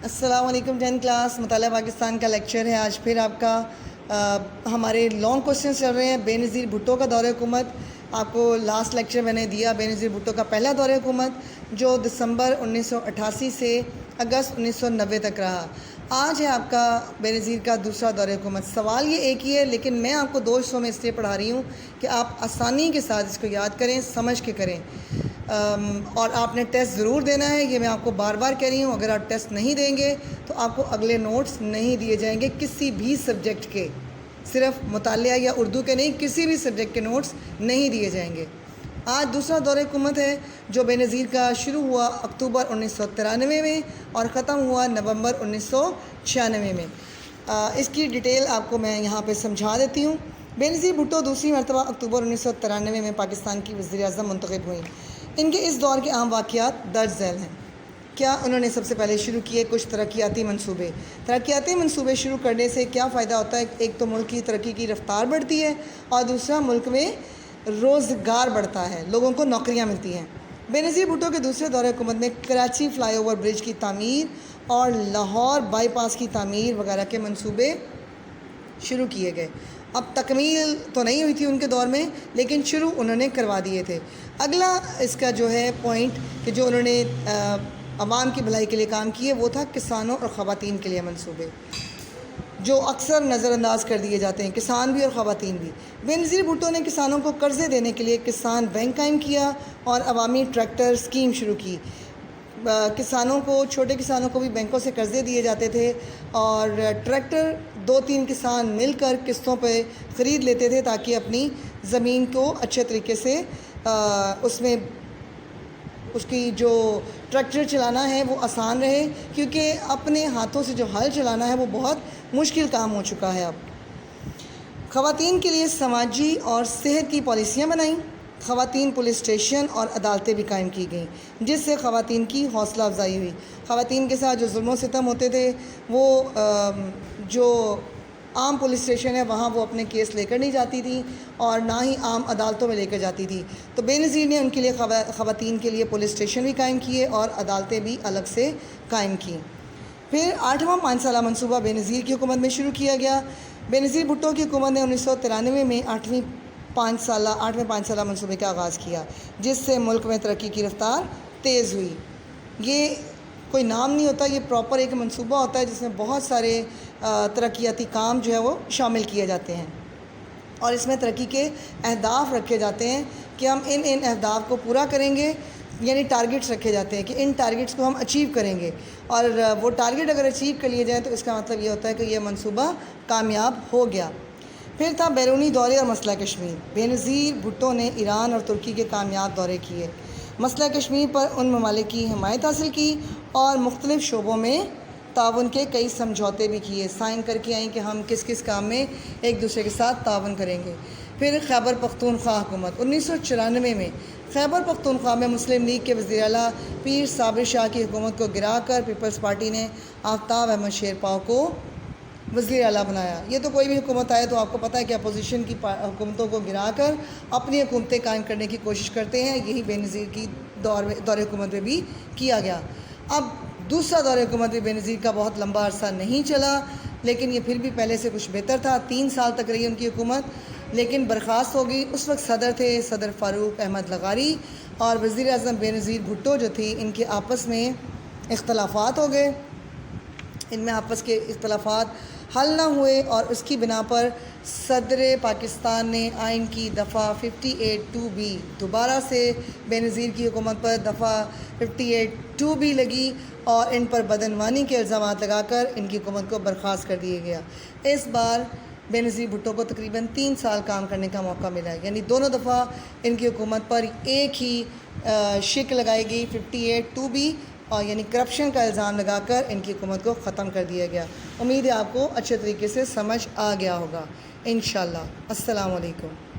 السلام علیکم 10 کلاس مطالعہ پاکستان کا لیکچر ہے۔ آج پھر آپ کا ہمارے لانگ کوسچنز چل رہے ہیں۔ بے نظیر بھٹو کا دور حکومت آپ کو لاسٹ لیکچر میں نے دیا۔ بے نظیر بھٹو کا پہلا دور حکومت جو دسمبر 1988 سے اگست 1990 تک رہا۔ آج ہے آپ کا بے نظیر کا دوسرا دور حکومت۔ سوال یہ ایک ہی ہے، لیکن میں آپ کو دو حصوں میں اس لیے پڑھا رہی ہوں کہ آپ آسانی کے ساتھ اس کو یاد کریں، سمجھ کے کریں، اور آپ نے ٹیسٹ ضرور دینا ہے۔ یہ میں آپ کو بار بار کہہ رہی ہوں، اگر آپ ٹیسٹ نہیں دیں گے تو آپ کو اگلے نوٹس نہیں دیے جائیں گے کسی بھی سبجیکٹ کے، صرف مطالعہ یا اردو کے نہیں، کسی بھی سبجیکٹ کے نوٹس نہیں دیے جائیں گے۔ آج دوسرا دور حکومت ہے جو بے نظیر کا شروع ہوا اکتوبر 1993 میں اور ختم ہوا نومبر 1996 میں۔ اس کی ڈیٹیل آپ کو میں یہاں پہ سمجھا دیتی ہوں۔ بے نظیر بھٹو دوسری مرتبہ اکتوبر 1993 میں پاکستان کی وزیر اعظم منتخب ہوئیں۔ ان کے اس دور کے اہم واقعات درج ذیل ہیں۔ کیا انہوں نے سب سے پہلے شروع کیے کچھ ترقیاتی منصوبے۔ ترقیاتی منصوبے شروع کرنے سے کیا فائدہ ہوتا ہے؟ ایک تو ملک کی ترقی کی رفتار بڑھتی ہے اور دوسرا ملک میں روزگار بڑھتا ہے، لوگوں کو نوکریاں ملتی ہیں۔ بے نظیر بھٹو کے دوسرے دور حکومت میں کراچی فلائی اوور برج کی تعمیر اور لاہور بائی پاس کی تعمیر وغیرہ کے منصوبے شروع کیے گئے۔ اب تکمیل تو نہیں ہوئی تھی ان کے دور میں، لیکن شروع انہوں نے کروا دیے تھے۔ اگلا اس کا جو ہے پوائنٹ کہ جو انہوں نے عوام کی بھلائی کے لیے کام کیے وہ تھا کسانوں اور خواتین کے لیے منصوبے، جو اکثر نظر انداز کر دیے جاتے ہیں، کسان بھی اور خواتین بھی۔ بے نظیر بھٹو نے کسانوں کو قرضے دینے کے لیے کسان بینک قائم کیا اور عوامی ٹریکٹر اسکیم شروع کی۔ کسانوں کو، چھوٹے کسانوں کو بھی بینکوں سے قرضے دیے جاتے تھے اور ٹریکٹر 2-3 کسان مل کر قسطوں پہ خرید لیتے تھے تاکہ اپنی زمین کو اچھے طریقے سے اس میں اس کی جو ٹریکٹر چلانا ہے وہ آسان رہے، کیونکہ اپنے ہاتھوں سے جو ہل چلانا ہے وہ بہت مشکل کام ہو چکا ہے اب۔ خواتین کے لیے سماجی اور صحت کی پالیسیاں بنائیں۔ خواتین پولیس اسٹیشن اور عدالتیں بھی قائم کی گئیں، جس سے خواتین کی حوصلہ افزائی ہوئی۔ خواتین کے ساتھ جو ظلم و ستم ہوتے تھے وہ جو عام پولیس اسٹیشن ہے وہاں وہ اپنے کیس لے کر نہیں جاتی تھی اور نہ ہی عام عدالتوں میں لے کر جاتی تھی، تو بے نظیر نے ان کے لیے خواتین کے لیے پولیس اسٹیشن بھی قائم کیے اور عدالتیں بھی الگ سے قائم کیں۔ پھر 8واں 5 سالہ منصوبہ بے نظیر کی حکومت میں شروع کیا گیا۔ بے نظیر بھٹو کی حکومت نے 1993 میں 8ویں 5 سالہ منصوبے کا آغاز کیا، جس سے ملک میں ترقی کی رفتار تیز ہوئی۔ یہ کوئی نام نہیں ہوتا، یہ پراپر ایک منصوبہ ہوتا ہے جس میں بہت سارے ترقیاتی کام جو ہے وہ شامل کیے جاتے ہیں، اور اس میں ترقی کے اہداف رکھے جاتے ہیں کہ ہم ان اہداف کو پورا کریں گے، یعنی ٹارگٹس رکھے جاتے ہیں کہ ان ٹارگٹس کو ہم اچیو کریں گے، اور وہ ٹارگٹ اگر اچیو کر لیے جائیں تو اس کا مطلب یہ ہوتا ہے کہ یہ منصوبہ کامیاب ہو گیا۔ پھر تھا بیرونی دورے اور مسئلہ کشمیر۔ بے نظیر بھٹو نے ایران اور ترکی کے کامیاب دورے کیے، مسئلہ کشمیر پر ان ممالک کی حمایت حاصل کی اور مختلف شعبوں میں تعاون کے کئی سمجھوتے بھی کیے، سائن کر کے آئیں کہ ہم کس کس کام میں ایک دوسرے کے ساتھ تعاون کریں گے۔ پھر خیبر پختونخوا حکومت 1994 میں خیبر پختونخوا میں مسلم لیگ کے وزیر اعلیٰ پیر صابر شاہ کی حکومت کو گرا کر پیپلز پارٹی نے آفتاب احمد شیرپاؤ کو وزیر اعلیٰ بنایا۔ یہ تو کوئی بھی حکومت آئے تو آپ کو پتہ ہے کہ اپوزیشن کی حکومتوں کو گرا کر اپنی حکومتیں قائم کرنے کی کوشش کرتے ہیں، یہی بے نظیر کی دور حکومت میں بھی کیا گیا۔ اب دوسرا دور حکومت بھی بے نظیر کا بہت لمبا عرصہ نہیں چلا، لیکن یہ پھر بھی پہلے سے کچھ بہتر تھا۔ 3 سال تک رہی ان کی حکومت، لیکن برخاست ہو گئی۔ اس وقت صدر تھے صدر فاروق احمد لغاری، اور وزیر اعظم بے نظیر بھٹو جو تھی، ان کے آپس میں اختلافات ہو گئے، ان میں آپس کے اختلافات حل نہ ہوئے، اور اس کی بنا پر صدر پاکستان نے آئین کی دفعہ 58(2)B دوبارہ سے بے نظیر کی حکومت پر دفعہ 58(2)B لگی اور ان پر بدعنوانی کے الزامات لگا کر ان کی حکومت کو برخاست کر دیا گیا۔ اس بار بے نظیر بھٹو کو تقریباً 3 سال کام کرنے کا موقع ملا، یعنی دونوں دفعہ ان کی حکومت پر ایک ہی شک لگائی گئی 58(2)B، اور یعنی کرپشن کا الزام لگا کر ان کی حکومت کو ختم کر دیا گیا۔ امید ہے آپ کو اچھے طریقے سے سمجھ آ گیا ہوگا انشاءاللہ۔ السلام علیکم۔